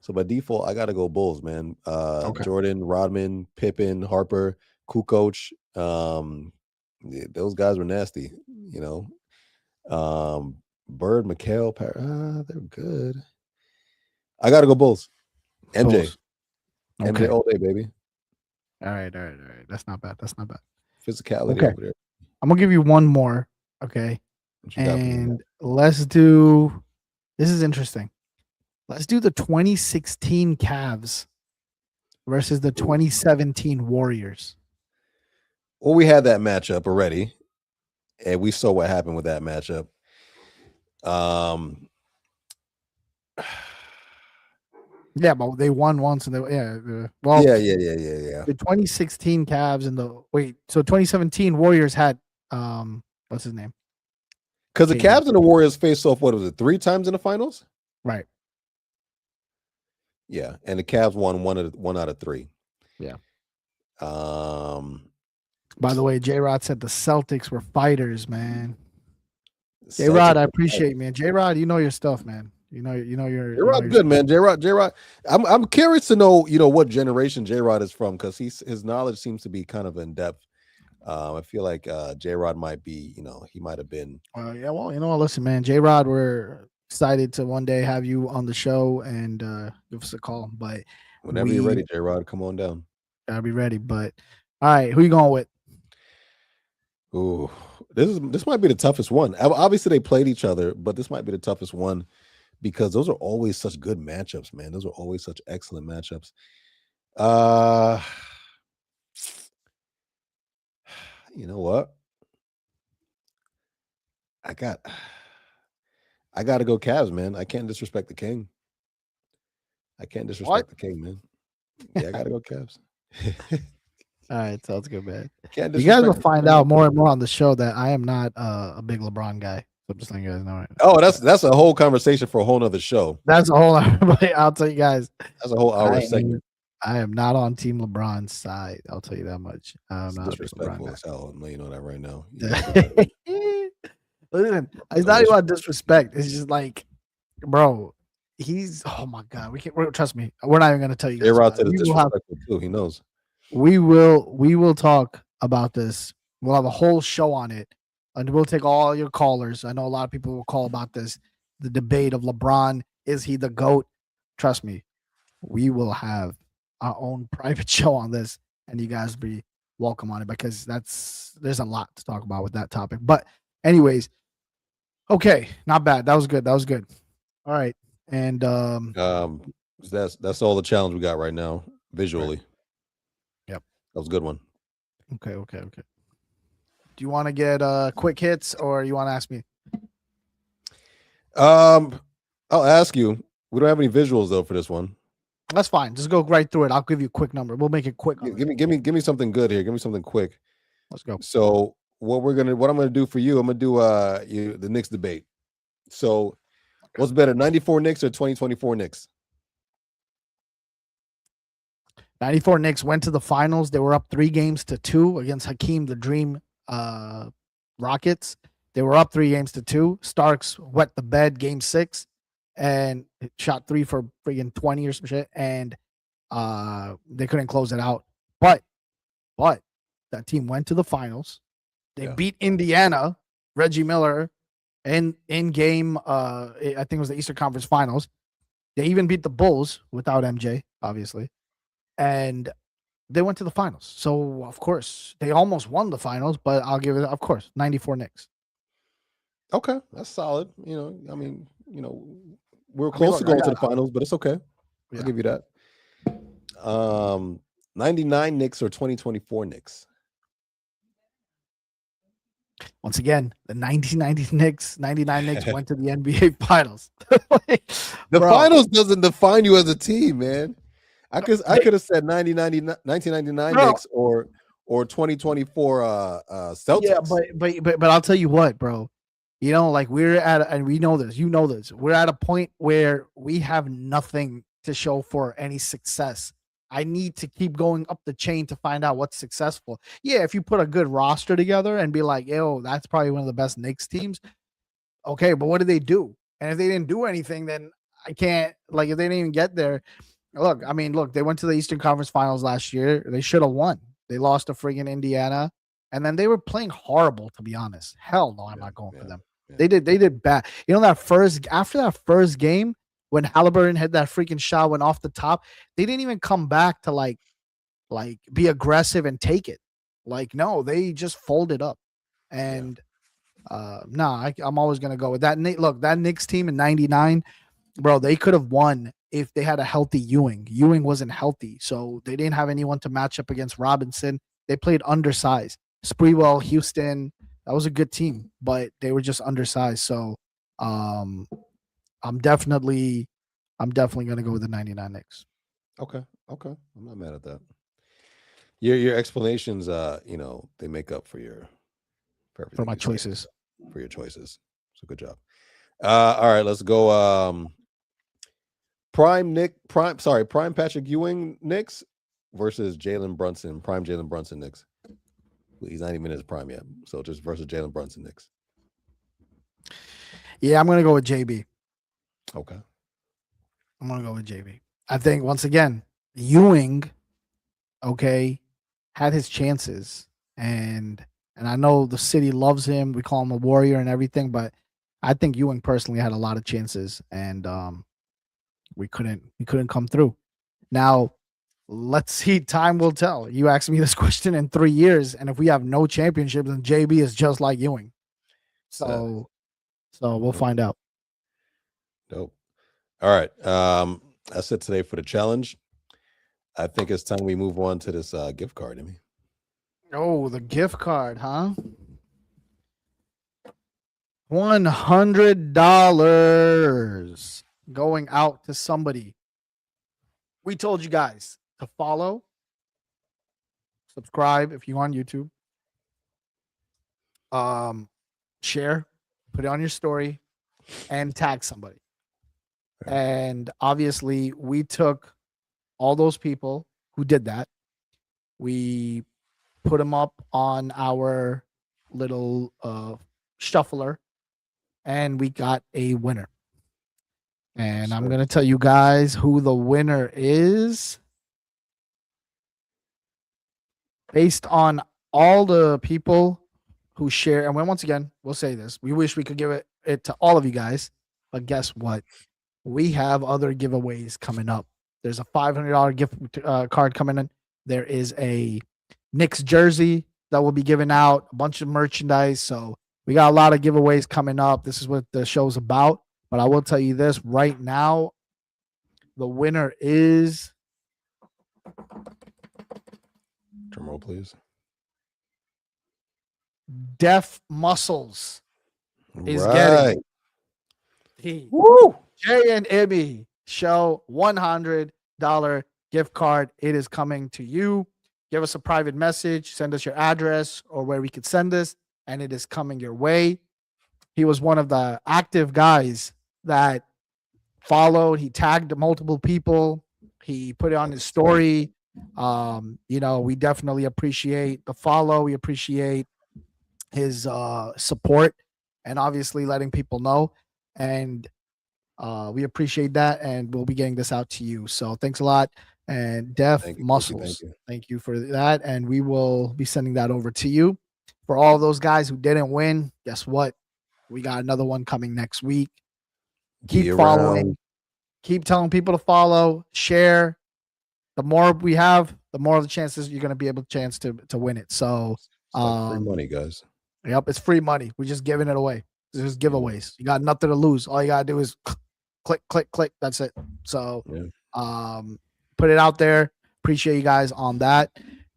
So by default, I got to go Bulls, man. Jordan, Rodman, Pippen, Harper, Kukoc. Those guys were nasty, you know. Bird, McHale, they're good. I got to go Bulls. MJ. Bulls. Okay. MJ all day, baby. All right. That's not bad. Physicality over there. I'm gonna give you one more. Okay. And let's do. This is interesting. Let's do the 2016 Cavs versus the 2017 Warriors. Well, we had that matchup already, and we saw what happened with that matchup. Yeah, but they won once, and they yeah. The 2016 Cavs and the so 2017 Warriors had what's his name? Because the Cavs and the Warriors faced off. What was it? 3 times in the finals, right? Yeah, and the Cavs won one out of 3. Yeah. By the way, J-Rod said the Celtics were fighters, man. J-Rod, I appreciate, man. J-Rod, you know your stuff, man. You know your J-Rod good, man. J-Rod. I'm curious to know, what generation J-Rod is from, because his knowledge seems to be kind of in depth. I feel like J-Rod might be, he might have been. Yeah, well, listen, man, J-Rod, we're excited to one day have you on the show and give us a call. But whenever you're ready, J-Rod, come on down. I'll be ready. But all right, who you going with? Ooh, this might be the toughest one. Obviously, they played each other, but this might be the toughest one because those are always such good matchups, man. Those are always such excellent matchups. You know what? I got to go Cavs, man. I can't disrespect the King. The King, man. Yeah, I got to go Cavs. All right, sounds good, man. You guys will find out more and more on the show that I am not a big LeBron guy. So I'm just letting you guys know. Right now. Oh, that's a whole conversation for a whole nother show. That's a whole. I'll tell you guys. That's a whole hour segment. I am not on Team LeBron's side. I'll tell you that much. I'm not disrespectful as hell. No, you know that right now. Listen, it's not even about disrespect. It's just like, bro, he's. Oh my god, we can't. Trust me, we're not even going to tell you. Too. He knows. We will talk about this. We'll have a whole show on it, and we'll take all your callers. I know a lot of people will call about this. The debate of LeBron, is he the GOAT? Trust me, we will have our own private show on this, and you guys be welcome on it because there's a lot to talk about with that topic. But anyways, okay, not bad. That was good. All right, and that's all the challenge we got right now visually. Right. Yep, that was a good one. Okay. Do you want to get quick hits or you want to ask me? I'll ask you. We don't have any visuals though for this one. That's fine. Just go right through it. I'll give you a quick number. We'll make it quick. Give me something good here. Give me something quick. Let's go. So what I'm gonna do for you, I'm gonna do the Knicks debate. So what's better, 94 Knicks or 2024 Knicks? 94 Knicks went to the finals. They were up 3-2 against Hakeem the Dream Rockets. They were up 3-2. Starks wet the bed game 6 and shot 3 for friggin' 20 or some shit. And they couldn't close it out. But that team went to the finals. They beat Indiana, Reggie Miller, in game. I think it was the Eastern Conference Finals. They even beat the Bulls without MJ, obviously. And they went to the finals. So, of course, they almost won the finals, but I'll give it, of course, 94 Knicks. Okay, that's solid. I mean, we're close to going to the finals, but it's okay. I'll give you that. 99 Knicks or 2024 Knicks? Once again, the 99 Knicks went to the NBA Finals. The finals doesn't define you as a team, man. I could have said 1999 Knicks or 2024 Celtics. Yeah, but I'll tell you what, bro. Like we're at, and we know this. You know this. We're at a point where we have nothing to show for any success. I need to keep going up the chain to find out what's successful. Yeah, if you put a good roster together and be like, yo, that's probably one of the best Knicks teams. Okay, but what did they do? And if they didn't do anything, then I can't, like, if they didn't even get there. Look, I mean, look, they went to the Eastern Conference Finals last year. They should have won. They lost to friggin' Indiana, and then they were playing horrible, to be honest. Hell no, I'm not going for them. They did bad. You know, after that first game, when Halliburton had that freaking shot went off the top, they didn't even come back to like be aggressive and take it. Like, no, they just folded up. And I'm always gonna go with that. Look, that Knicks team in '99, bro, they could have won if they had a healthy Ewing. Ewing wasn't healthy, so they didn't have anyone to match up against Robinson. They played undersized. Sprewell, Houston, that was a good team, but they were just undersized. So I'm definitely gonna go with the '99 Knicks. Okay. I'm not mad at that. Your explanations, they make up for my choices. For your choices. So good job. All right, let's go. Prime Patrick Ewing Knicks versus Jalen Brunson. Prime Jalen Brunson Knicks. He's not even in his prime yet. So just versus Jalen Brunson Knicks. Yeah, I'm gonna go with JB. Okay. I'm gonna go with JB. I think once again, Ewing, had his chances, and I know the city loves him. We call him a warrior and everything, but I think Ewing personally had a lot of chances, and we couldn't come through. Now, let's see. Time will tell. You asked me this question in 3 years, and if we have no championships, then JB is just like Ewing. So we'll find out. Nope. All right. That's it today for the challenge. I think it's time we move on to this gift card, Immi. Oh, the gift card, huh? $100 going out to somebody. We told you guys to follow, subscribe if you're on YouTube, share, put it on your story, and tag somebody. And obviously, we took all those people who did that. We put them up on our little shuffler, and we got a winner. And I'm going to tell you guys who the winner is based on all the people who share. And once again, we'll say this. We wish we could give it to all of you guys. But guess what? We have other giveaways coming up. There's a $500 gift card coming in. There is a Knicks jersey that will be given out, a bunch of merchandise. So we got a lot of giveaways coming up. This is what the show's about. But I will tell you this right now. The winner is. Drum roll, please. Deaf Muscles is right. getting the Jay and Immi Show $100 gift card. It is coming to you. Give us a private message. Send us your address or where we could send this, and it is coming your way. He was one of the active guys that followed. He tagged multiple people. He put it on his story. We definitely appreciate the follow. We appreciate his support and obviously letting people know. And we appreciate that. And we'll be getting this out to you. So thanks a lot. And Deaf Muscles, thank you for that. And we will be sending that over to you. For all those guys who didn't win, guess what? We got another one coming next week. Keep following. Keep telling people to follow, share. The more we have, the more of the chances you're going to be able to win it. So free money, guys. Yep, it's free money. We're just giving it away. It's just giveaways. You got nothing to lose. All you got to do is click, click, click. That's it. So put it out there. Appreciate you guys on that.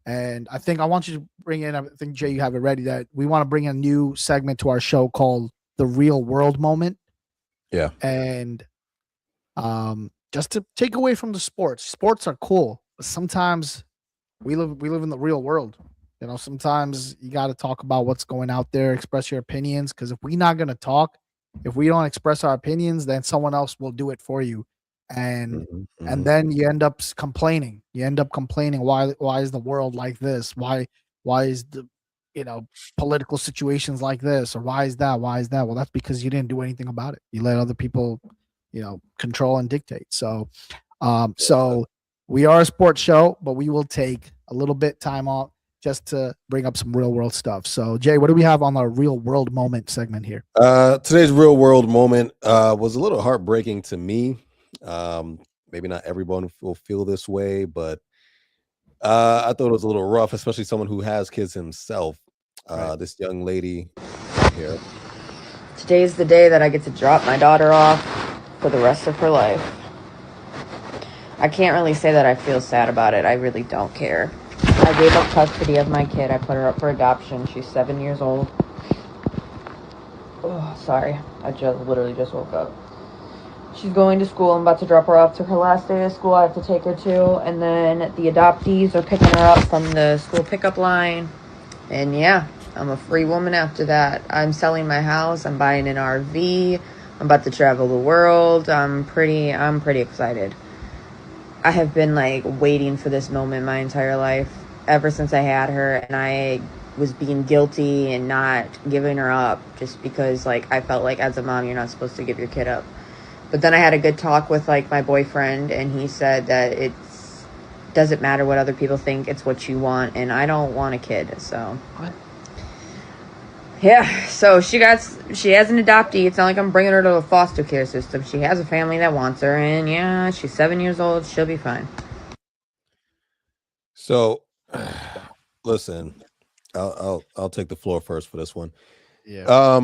And I think I want you to bring in, I think, Jay, you have it ready, that we want to bring a new segment to our show called The Real World Moment. Yeah. And just to take away from the sports. Sports are cool, but sometimes we live in the real world. Sometimes you got to talk about what's going out there, express your opinions, because if we're not going to talk, if we don't express our opinions, then someone else will do it for you. And then you end up complaining. Why is the world like this? Why is the political situations like this, or why is that? Well, that's because you didn't do anything about it. You let other people control and dictate. So we are a sports show, but we will take a little bit time off just to bring up some real world stuff. So Jay, what do we have on our real world moment segment here? Today's real world moment was a little heartbreaking to me. Maybe not everyone will feel this way, but I thought it was a little rough, especially someone who has kids himself. This young lady here. Today's the day that I get to drop my daughter off for the rest of her life. I can't really say that I feel sad about it. I really don't care. I gave up custody of my kid. I put her up for adoption. She's 7 years old. Oh, sorry. I literally just woke up. She's going to school. I'm about to drop her off to her last day of school. I have to take her to. And then the adoptees are picking her up from the school pickup line. And yeah, I'm a free woman after that. I'm selling my house. I'm buying an RV. I'm about to travel the world. I'm pretty excited. I have been waiting for this moment my entire life, ever since I had her, and I was being guilty and not giving her up just because I felt like as a mom you're not supposed to give your kid up. But then I had a good talk with my boyfriend, and he said that it doesn't matter what other people think, it's what you want, and I don't want a kid. So what? Yeah, so she has an adoptee. It's not like I'm bringing her to a foster care system. She has a family that wants her, and yeah, she's 7 years old. She'll be fine. So, listen, I'll take the floor first for this one. Yeah.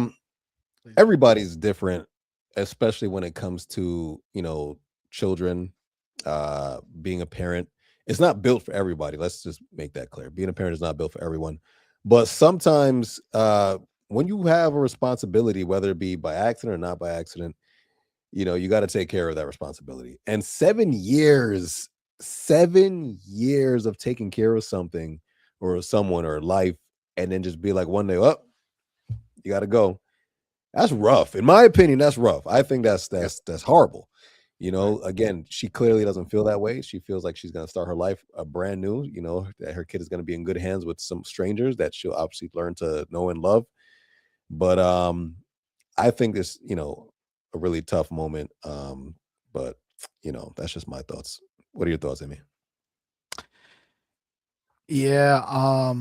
Everybody's different, especially when it comes to children. Being a parent, it's not built for everybody. Let's just make that clear. Being a parent is not built for everyone. But sometimes when you have a responsibility, whether it be by accident or not by accident, you got to take care of that responsibility. And 7 years of taking care of something or someone or life, and then just be like one day, oh, you got to go. That's rough. In my opinion, that's rough. I think that's horrible. Again, she clearly doesn't feel that way. She feels like she's going to start her life brand new, that her kid is going to be in good hands with some strangers that she'll obviously learn to know and love. But I think this, a really tough moment. But that's just my thoughts. What are your thoughts, Immi? Yeah, I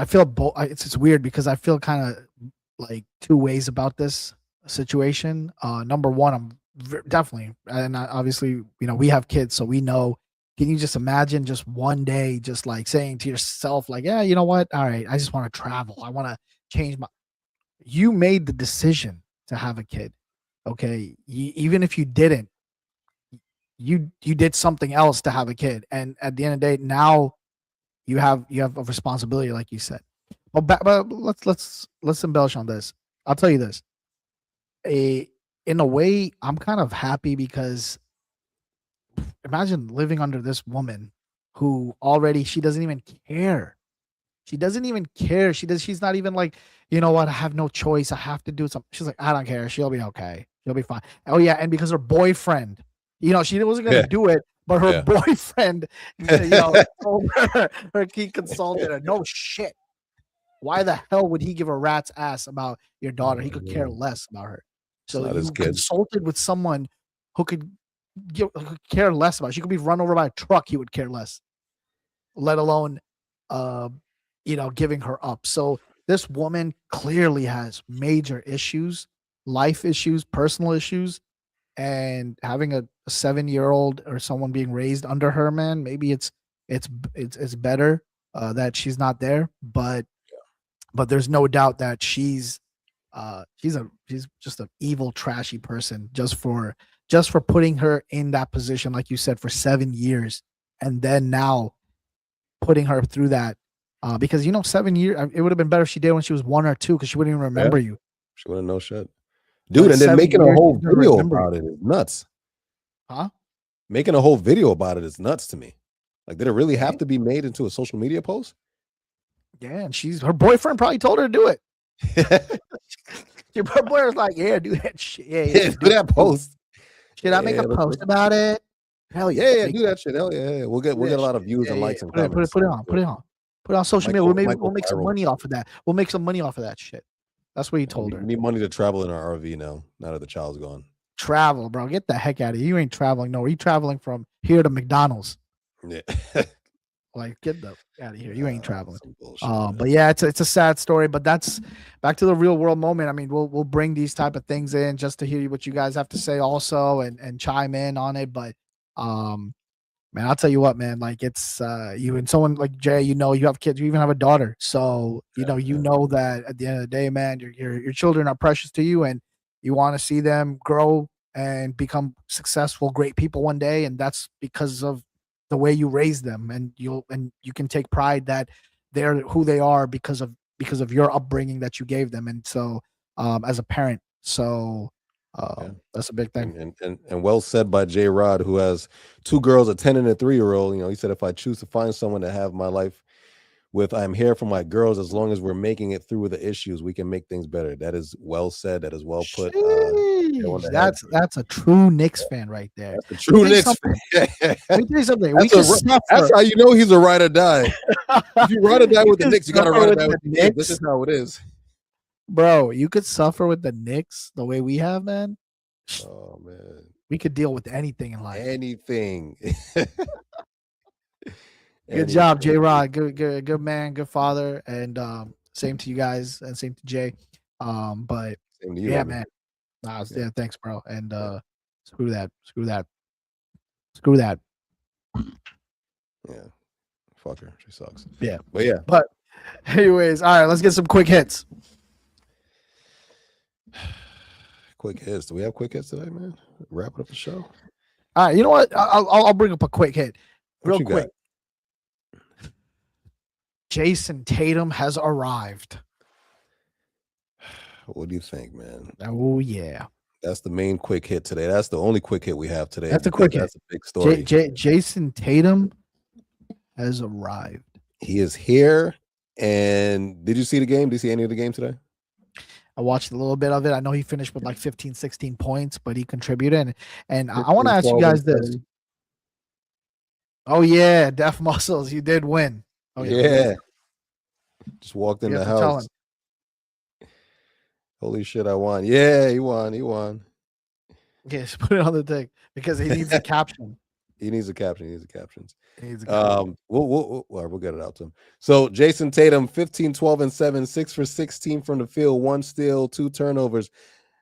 feel it's weird because I feel kind of two ways about this situation. Number one, I'm definitely, and obviously, we have kids, so we know. Can you just imagine just one day just saying to yourself yeah, you know what, all right, I just want to travel, I want to change you made the decision to have a kid, okay? Even if you didn't, you did something else to have a kid, and at the end of the day, now you have a responsibility, like you said. But let's embellish on this. I'll tell you this. In a way, I'm kind of happy because imagine living under this woman who already, she doesn't even care. She's not even you know what, I have no choice, I have to do something. She's like, I don't care, she'll be okay, she'll be fine. Oh yeah, and because her boyfriend, she wasn't gonna do it, but her boyfriend, told her he consulted her. No shit. Why the hell would he give a rat's ass about your daughter? He could care less about her. So you consulted with someone who could care less about her. She could be run over by a truck, he would care less, let alone giving her up. So this woman clearly has major issues, life issues, personal issues, and having a 7-year-old or someone being raised under her, man, maybe it's better that she's not there, but there's no doubt that she's just an evil, trashy person just for putting her in that position, like you said, for 7 years, and then now putting her through that. Because 7 years, it would have been better if she did when she was 1 or 2, because she wouldn't even remember you. She wouldn't know shit, dude. And then making a whole video about it is nuts. Huh? Making a whole video about it is nuts to me. Did it really have to be made into a social media post? Yeah, and her boyfriend probably told her to do it. Her boyfriend was like, "Yeah, do that shit. Yeah, do that post. Should I make a post about it? Hell yeah, do that shit. Hell yeah. We'll get a lot of views and likes and comments. Put it on social media. We'll make some money off of that. We'll make some money off of that shit. That's what he told her. We need money to travel in our RV now that the child's gone. Travel, bro. Get the heck out of here. You ain't traveling. No, you traveling from here to McDonald's. Yeah. Like, get the out of here. You ain't traveling. Bullshit, but yeah, it's a sad story. But that's back to the real world moment. I mean, we'll bring these type of things in just to hear what you guys have to say also and chime in on it. But man, I'll tell you what, man, like it's you and someone like Jay, you have kids, you even have a daughter. So you know that at the end of the day, man, your children are precious to you and you want to see them grow and become successful, great people one day. And that's because of the way you raise them, and you can take pride that they're who they are because of your upbringing that you gave them. And so as a parent, so that's a big thing. And well said by J Rod, who has 2 girls, a 10 and a 3-year-old. He said, if I choose to find someone to have my life with, I'm here for my girls. As long as we're making it through the issues, we can make things better. That is well said. That is well put. That's a true Knicks fan right there. That's a true Knicks fan. Let me tell you something. That's how you know he's a ride or die. If you ride or die with the Knicks, you got to ride or die with the Knicks. This is how it is. Bro, you could suffer with the Knicks the way we have, man. Oh, man. We could deal with anything in life. Anything. Good job, J Rod. Good man, good father. And same to you guys and same to Jay. But same to you, yeah, man. Yeah, thanks, bro. And screw that. Yeah. Fuck her. She sucks. Yeah. But yeah. But anyways, all right, let's get some quick hits. Quick hits. Do we have quick hits today, man? Wrapping up the show. All right, you know what? I'll bring up a quick hit. Real quick. Jason Tatum has arrived. What do you think, man? Oh, yeah. That's the main quick hit today. That's the only quick hit we have today. That's a quick hit. That's a big story. Jason Tatum has arrived. He is here. And did you see the game? Did you see any of the game today? I watched a little bit of it. I know he finished with like 15, 16 points, but he contributed. And I want to ask you guys this. Oh, yeah. Def Muscles, you did win. Oh, yeah. Just walked in the house. Holy shit, I won. Yeah, he won. Yes, put it on the thing because he needs a caption. He needs a caption. He needs the captions. We'll get it out to him. So Jason Tatum, 15, 12, and 7, 6 for 16 from the field, 1 steal, 2 turnovers.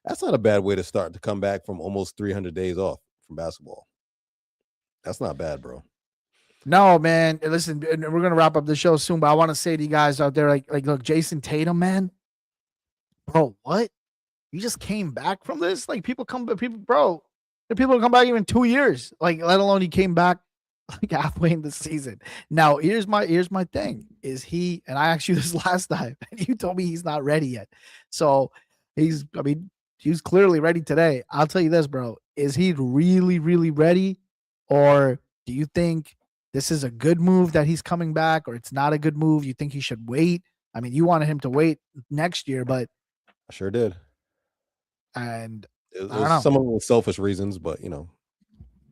That's not a bad way to start to come back from almost 300 days off from basketball. That's not bad, bro. No, man. Listen, we're gonna wrap up the show soon, but I want to say to you guys out there, like, look, Jason Tatum, man, bro, what? You just came back from this? Like, people come back even 2 years. Like, let alone he came back like halfway in the season. Now, here's my thing. Is he? And I asked you this last time, and you told me he's not ready yet. So he's clearly ready today. I'll tell you this, bro. Is he really, really ready, or do you think this is a good move that he's coming back, or it's not a good move? You think he should wait? I mean, you wanted him to wait next year, but I sure did. And it was some of it was selfish reasons, but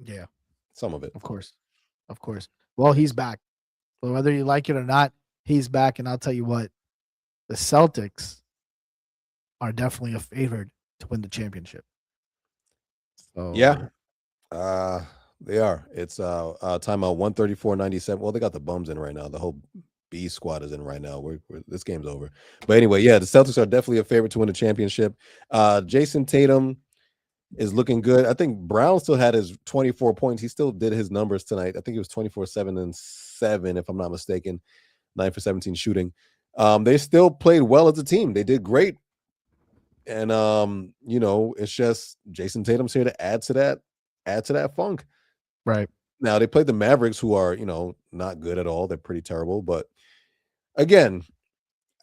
yeah, some of it, of course. Well, he's back. So whether you like it or not, he's back. And I'll tell you what, the Celtics are definitely a favorite to win the championship. So yeah, they are. It's timeout 134-97. Well, they got the bums in right now. The whole B squad is in right now. This game's over. But anyway, yeah, the Celtics are definitely a favorite to win the championship. Jason Tatum is looking good. I think Brown still had his 24 points. He still did his numbers tonight. I think it was 24, 7, and 7, if I'm not mistaken. 9 for 17 shooting. They still played well as a team. They did great. And it's just Jason Tatum's here to add to that funk. Right. Now they played the Mavericks, who are, not good at all. They're pretty terrible. But again,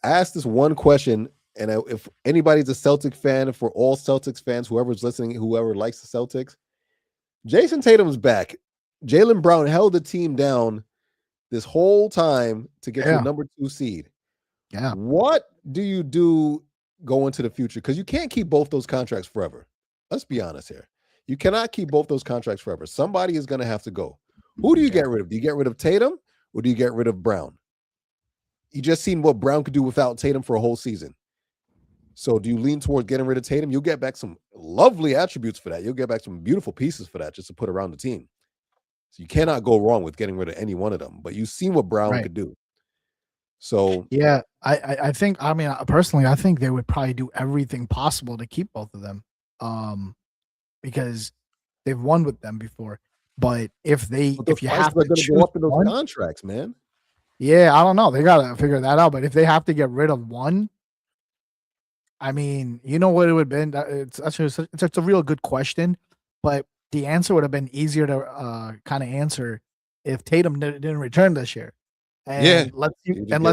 I asked this one question, and if anybody's a Celtic fan, for all Celtics fans, whoever's listening, whoever likes the Celtics, Jason Tatum's back. Jaylen Brown held the team down this whole time to get to the number 2 seed. Yeah. What do you do go into the future? Because you can't keep both those contracts forever. Let's be honest here. You cannot keep both those contracts forever. Somebody is going to have to go. Who do you get rid of? Do you get rid of Tatum, or do you get rid of Brown? You just seen what Brown could do without Tatum for a whole season. So do you lean toward getting rid of Tatum? You'll get back some lovely attributes for that. You'll get back some beautiful pieces for that just to put around the team. So you cannot go wrong with getting rid of any one of them. But you've seen what Brown could do. So yeah, I think, I mean, personally, I think they would probably do everything possible to keep both of them, because they've won with them before. But if you have to choose go up in those contracts, man. Yeah, I don't know. They gotta figure that out. But if they have to get rid of one, I mean, you know what it would have been? It's a real good question, but the answer would have been easier to kind of answer if Tatum didn't return this year. And let's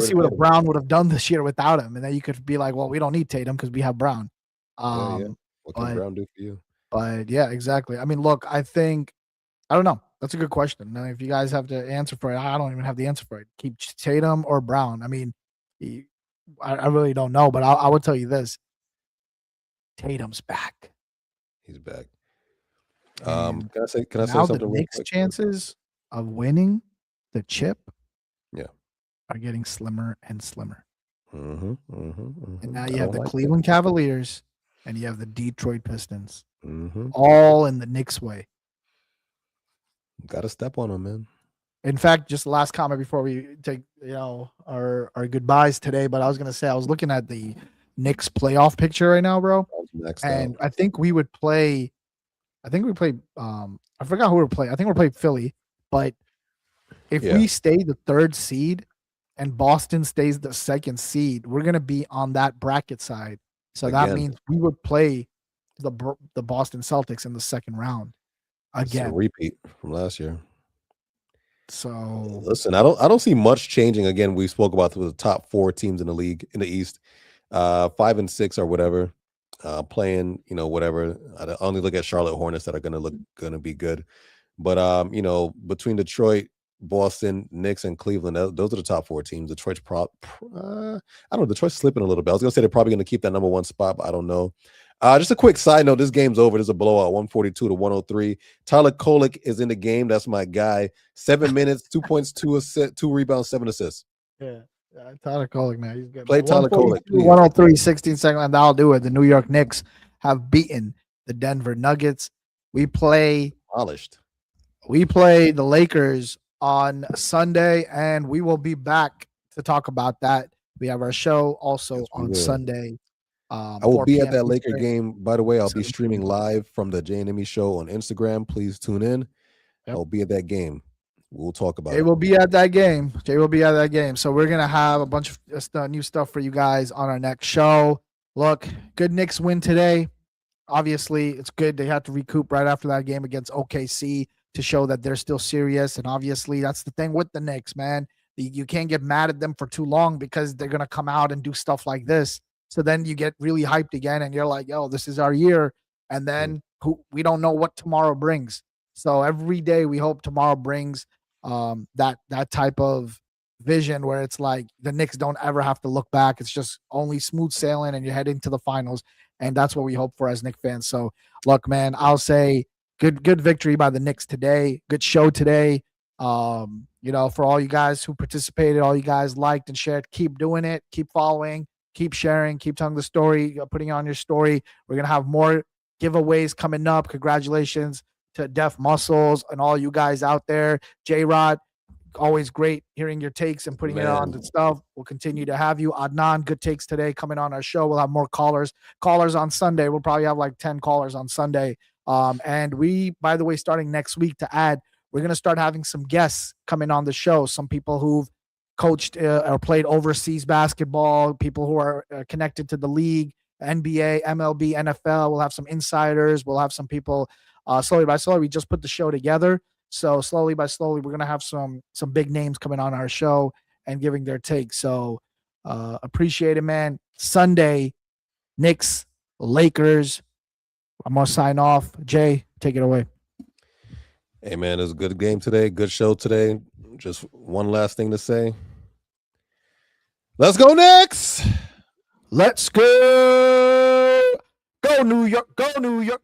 see what Brown would have done this year without him, and then you could be like, well, we don't need Tatum because we have Brown. What can Brown do for you? But yeah, exactly. I mean, look, I think, I don't know. That's a good question. Now, if you guys have to answer for it, I don't even have the answer for it. Keep Tatum or Brown. I mean, I really don't know, but I would tell you this: Tatum's back. He's back. Can I say now something? The Knicks' chances of winning the chip, are getting slimmer and slimmer. And now you have the Cleveland Cavaliers and you have the Detroit Pistons, all in the Knicks' way. Got to step on them, man. In fact, just the last comment before we take our goodbyes today, but I was gonna say I was looking at the Knicks playoff picture right now, bro. And I think we would play. I forgot who we're playing. I think we're playing Philly. But if we stay the third seed and Boston stays the second seed, we're gonna be on that bracket side. So that means we would play the Boston Celtics in the second round again. It's a repeat from last year. So listen, I don't see much changing. Again, we spoke about the top 4 teams in the league in the East, 5 and 6 or whatever, playing, whatever. I only look at Charlotte Hornets that are gonna be good, but between Detroit, Boston, Knicks, and Cleveland, those are the top 4 teams. Detroit's I don't know. Detroit's slipping a little bit. I was gonna say they're probably gonna keep that number 1 spot, but I don't know. Just a quick side note: this game's over. There's a blowout, 142-103. Tyler Kolek is in the game. That's my guy. 7 minutes, 2 points, 2 assists, 2 rebounds, 7 assists. Yeah, Tyler Kolek, man, he's good. Play Tyler Kolek. 103, 16 seconds, and that'll do it. The New York Knicks have beaten the Denver Nuggets. We play the Lakers on Sunday, and we will be back to talk about that. We have our show also on Sunday. I will be at that Laker game. By the way, I'll be streaming live from the Jay And Immi Show on Instagram. Please tune in. I'll be at that game. We'll talk about it. Jay will be at that game. So we're going to have a bunch of new stuff for you guys on our next show. Look, good Knicks win today. Obviously, it's good. They had to recoup right after that game against OKC to show that they're still serious. And obviously, that's the thing with the Knicks, man. You can't get mad at them for too long because they're going to come out and do stuff like this. So then you get really hyped again and you're like, yo, this is our year. And then we don't know what tomorrow brings. So every day we hope tomorrow brings that type of vision where it's like the Knicks don't ever have to look back. It's just only smooth sailing and you're heading to the finals. And that's what we hope for as Knicks fans. So look, man, I'll say good victory by the Knicks today. Good show today. For all you guys who participated, all you guys liked and shared, keep doing it. Keep following. Keep sharing, keep telling the story, putting on your story. We're going to have more giveaways coming up. Congratulations to Def Muscles and all you guys out there. J-Rod, always great hearing your takes and putting it on the stuff. We'll continue to have you. Adnan, good takes today coming on our show. We'll have more callers. Callers on Sunday. We'll probably have like 10 callers on Sunday. And we, by the way, starting next week to add, we're going to start having some guests coming on the show. Some people who've coached or played overseas basketball, people who are connected to the league, NBA, MLB, NFL. We'll have some insiders. We'll have some people slowly by slowly. We just put the show together. So slowly by slowly, we're going to have some big names coming on our show and giving their take. So appreciate it, man. Sunday, Knicks, Lakers. I'm going to sign off. Jay, take it away. Hey, man, it was a good game today. Good show today. Just one last thing to say. Let's go Knicks. Let's go. Go New York. Go New York.